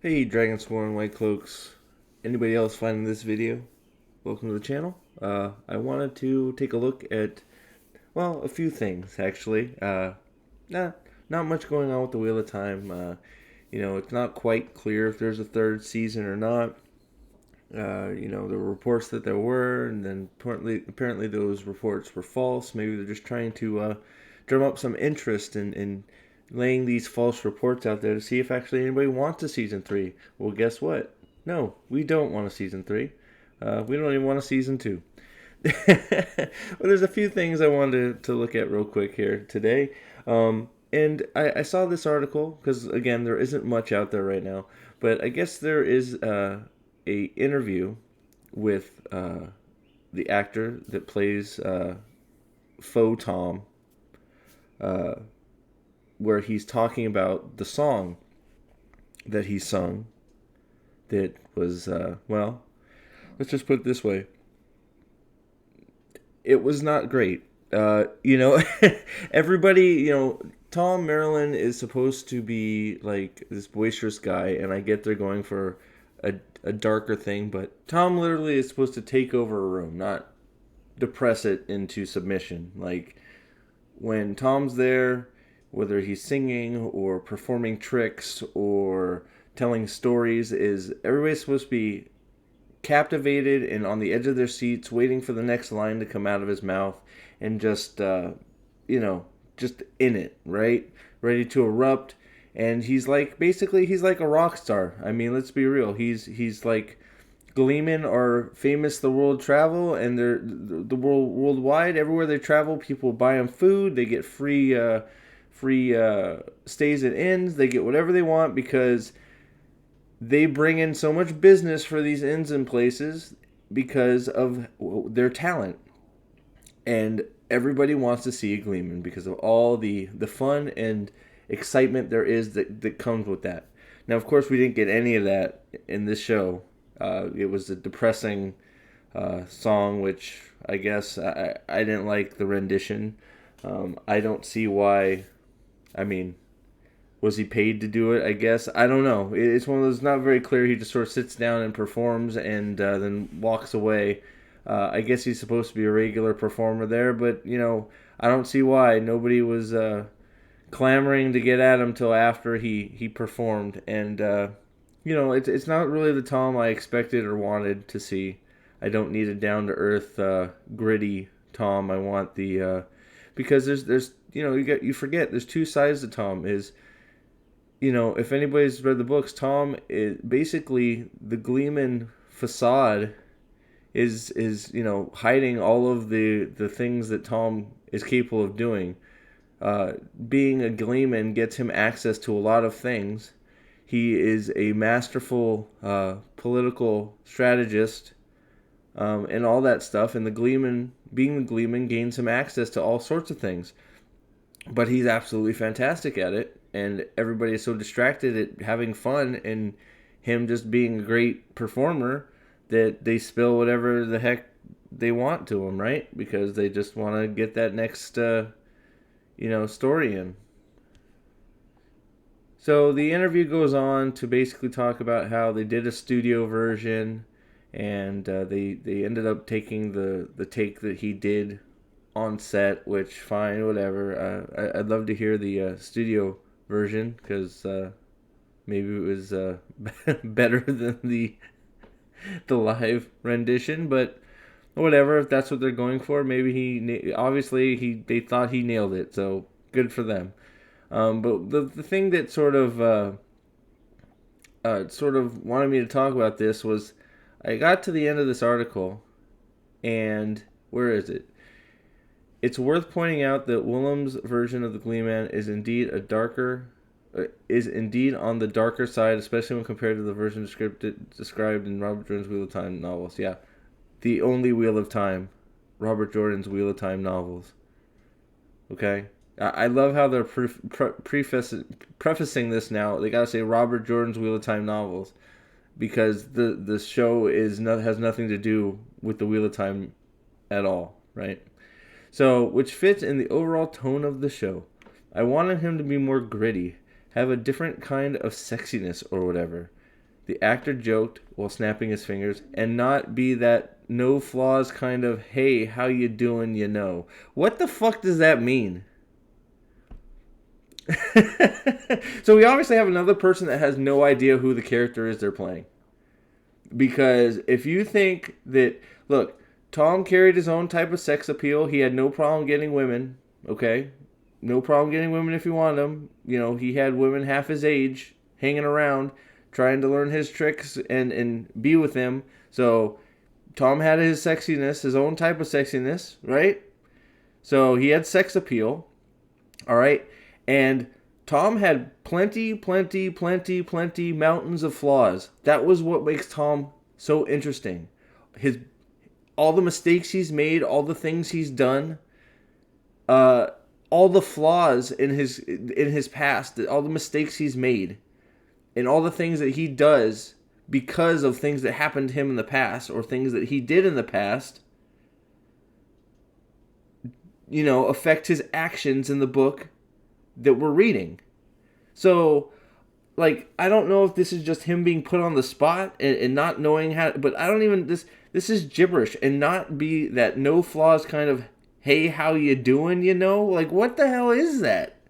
Hey, Dragon Sworn White Cloaks. Anybody else finding this video? Welcome to the channel. I wanted to take a look at, well, a few things actually. Not much going on with the Wheel of Time. It's not quite clear if there's a third season or not. There were reports that there were, and then apparently those reports were false. Maybe they're just trying to drum up some interest in laying these false reports out there to see if actually anybody wants a season three. Well, guess what? No, we don't want a season three. We don't even want a season two. Well, there's a few things I wanted to look at real quick here today. And I saw this article because, again, there isn't much out there right now. But I guess there is a interview with the actor that plays Faux Tom, uh, where he's talking about the song that he sung that was, well, let's just put it this way. It was not great. Everybody, Thom Merrilin is supposed to be like this boisterous guy, and I get they're going for a darker thing, but Tom literally is supposed to take over a room, not depress it into submission. Like, when Tom's there, whether he's singing or performing tricks or telling stories, is everybody's supposed to be captivated and on the edge of their seats, waiting for the next line to come out of his mouth, and just in it, right? Ready to erupt. And he's like, basically, he's like a rock star. I mean, let's be real. He's like, Gleeman are famous the world travel, and they're the worldwide. Everywhere they travel, people buy them food. They get free stays at inns. They get whatever they want because they bring in so much business for these inns and places because of their talent. And everybody wants to see a Gleeman because of all the fun and excitement there is that comes with that. Now, of course, we didn't get any of that in this show. It was a depressing song, which I guess I didn't like the rendition. I don't see why. I mean, was he paid to do it? I guess. I don't know. It's one of those not very clear. He just sort of sits down and performs and then walks away. I guess he's supposed to be a regular performer there, but, I don't see why. Nobody was clamoring to get at him till after he performed. And, it's not really the Tom I expected or wanted to see. I don't need a down-to-earth, gritty Tom. I want the... because there's you forget there's two sides to Tom. If anybody's read the books, Tom is basically the Gleeman facade is hiding all of the things that Tom is capable of doing. Being a Gleeman gets him access to a lot of things. He is a masterful political strategist and all that stuff. And being the Gleeman gains him access to all sorts of things. But he's absolutely fantastic at it, and everybody is so distracted at having fun and him just being a great performer that they spill whatever the heck they want to him, right? Because they just want to get that next story in. So the interview goes on to basically talk about how they did a studio version, and they ended up taking the take that he did on set, which fine, whatever. I'd love to hear the studio version because maybe it was better than the live rendition, but whatever. If that's what they're going for, maybe they thought he nailed it, so good for them. But the thing that sort of wanted me to talk about this was I got to the end of this article, and where is it? It's worth pointing out that Willem's version of the Gleeman is indeed on the darker side, especially when compared to the version described in Robert Jordan's Wheel of Time novels. Yeah, the only Wheel of Time, Robert Jordan's Wheel of Time novels. Okay, I love how they're prefacing this now. They gotta say Robert Jordan's Wheel of Time novels because the show has nothing to do with the Wheel of Time at all, right? So, which fits in the overall tone of the show. I wanted him to be more gritty, have a different kind of sexiness or whatever. the actor joked while snapping his fingers, and not be that no flaws kind of, hey, how you doing, you know. What the fuck does that mean? So we obviously have another person that has no idea who the character is they're playing. Because if you think that, look, Thom carried his own type of sex appeal. He had no problem getting women, okay? No problem getting women if he wanted them. You know, he had women half his age hanging around trying to learn his tricks and be with him. So Thom had his sexiness, his own type of sexiness, right? So he had sex appeal, all right? And Thom had plenty mountains of flaws. That was what makes Thom so interesting. All the mistakes he's made, all the things he's done, all the flaws in his past, all the mistakes he's made, and all the things that he does because of things that happened to him in the past or things that he did in the past, you know, affect his actions in the book that we're reading. So, like, I don't know if this is just him being put on the spot and not knowing how, but I don't even, this is gibberish, and not be that no flaws kind of, hey, how you doing, you know? Like, what the hell is that?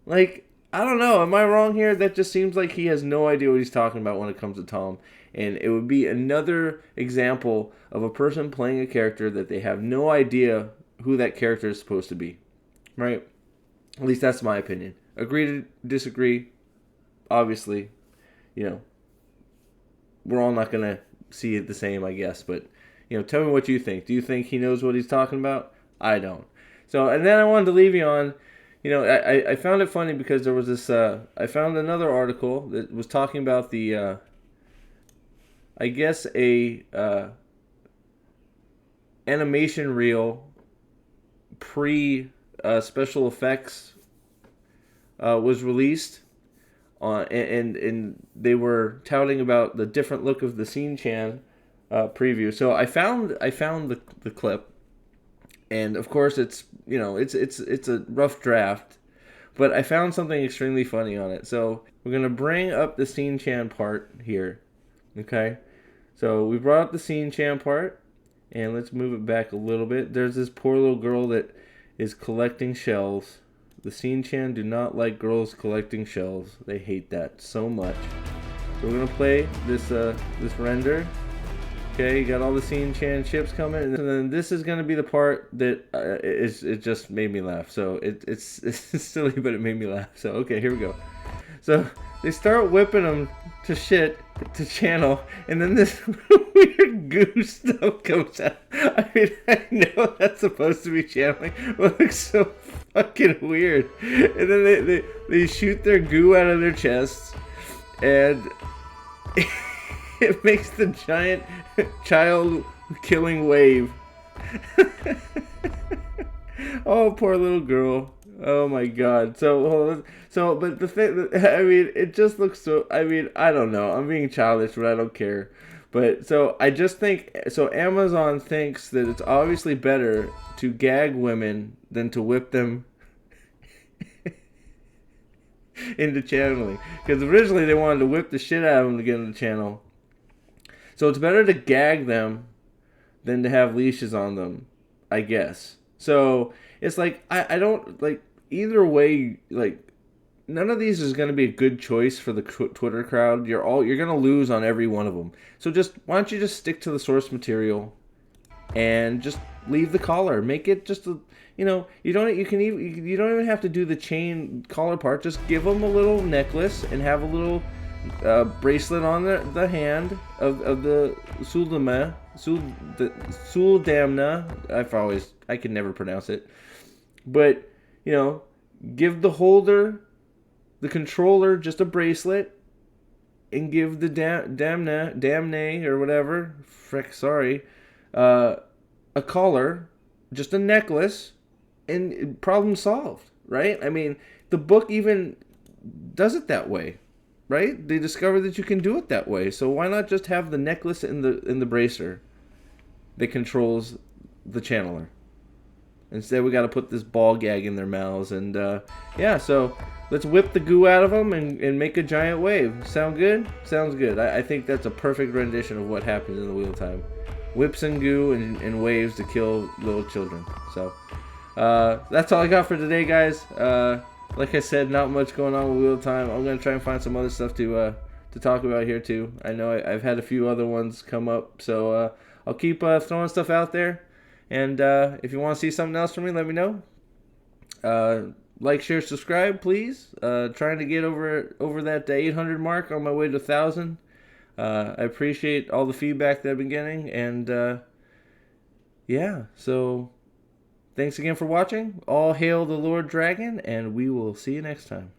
Like, I don't know. Am I wrong here? That just seems like he has no idea what he's talking about when it comes to Thom. And it would be another example of a person playing a character that they have no idea who that character is supposed to be. Right? At least that's my opinion. Agree to disagree. Obviously, you know, we're all not going to see it the same, I guess. But, you know, tell me what you think. Do you think he knows what he's talking about? I don't. So, and then I wanted to leave you on, you know, I found it funny because there was this, I found another article that was talking about the, I guess animation reel pre special effects was released. And they were touting about the different look of the Seanchan preview. So I found the clip, and of course it's, you know, it's a rough draft, but I found something extremely funny on it. So we're gonna bring up the Seanchan part here, okay? So we brought up the Seanchan part, and let's move it back a little bit. There's this poor little girl that is collecting shells. The Seanchan do not like girls collecting shells. They hate that so much. So we're gonna play this render. Okay, you got all the Seanchan ships coming, and then this is gonna be the part that it just made me laugh. So it's silly, but it made me laugh. So okay, here we go. So they start whipping them to shit to channel, and then this weird goo stuff comes out. I mean, I know that's supposed to be channeling, but it looks so fucking weird. And then they shoot their goo out of their chests, and it makes the giant child killing wave. Oh, poor little girl. Oh my god. But the thing, I mean, it just looks so, I mean, I don't know. I'm being childish, but I don't care. But so I just think, so Amazon thinks that it's obviously better to gag women than to whip them into channeling. Because originally they wanted to whip the shit out of them to get into the channel. So it's better to gag them than to have leashes on them, I guess. So it's like, I don't, like, either way, like, none of these is going to be a good choice for the Twitter crowd. You're going to lose on every one of them. So just, why don't you just stick to the source material and just leave the collar. Make it just a, you know, you don't even have to do the chain collar part. Just give them a little necklace and have a little bracelet on the hand of the Suldamna. I can never pronounce it. But, you know, give the holder, the controller, just a bracelet, and give the damne or whatever, a collar, just a necklace, and problem solved, right? I mean, the book even does it that way, right? They discover that you can do it that way. So why not just have the necklace in the bracer that controls the channeler? Instead, we got to put this ball gag in their mouths. And yeah, so let's whip the goo out of them and make a giant wave. Sound good? Sounds good. I think that's a perfect rendition of what happens in the Wheel of Time. Whips and goo and waves to kill little children. So that's all I got for today, guys. Like I said, not much going on with Wheel of Time. I'm going to try and find some other stuff to talk about here too. I know I've had a few other ones come up, so I'll keep throwing stuff out there. And if you want to see something else from me, let me know. Like, share, subscribe, please. Trying to get over that 800 mark on my way to 1,000. I appreciate all the feedback that I've been getting, and yeah, so thanks again for watching. All hail the Lord Dragon, and we will see you next time.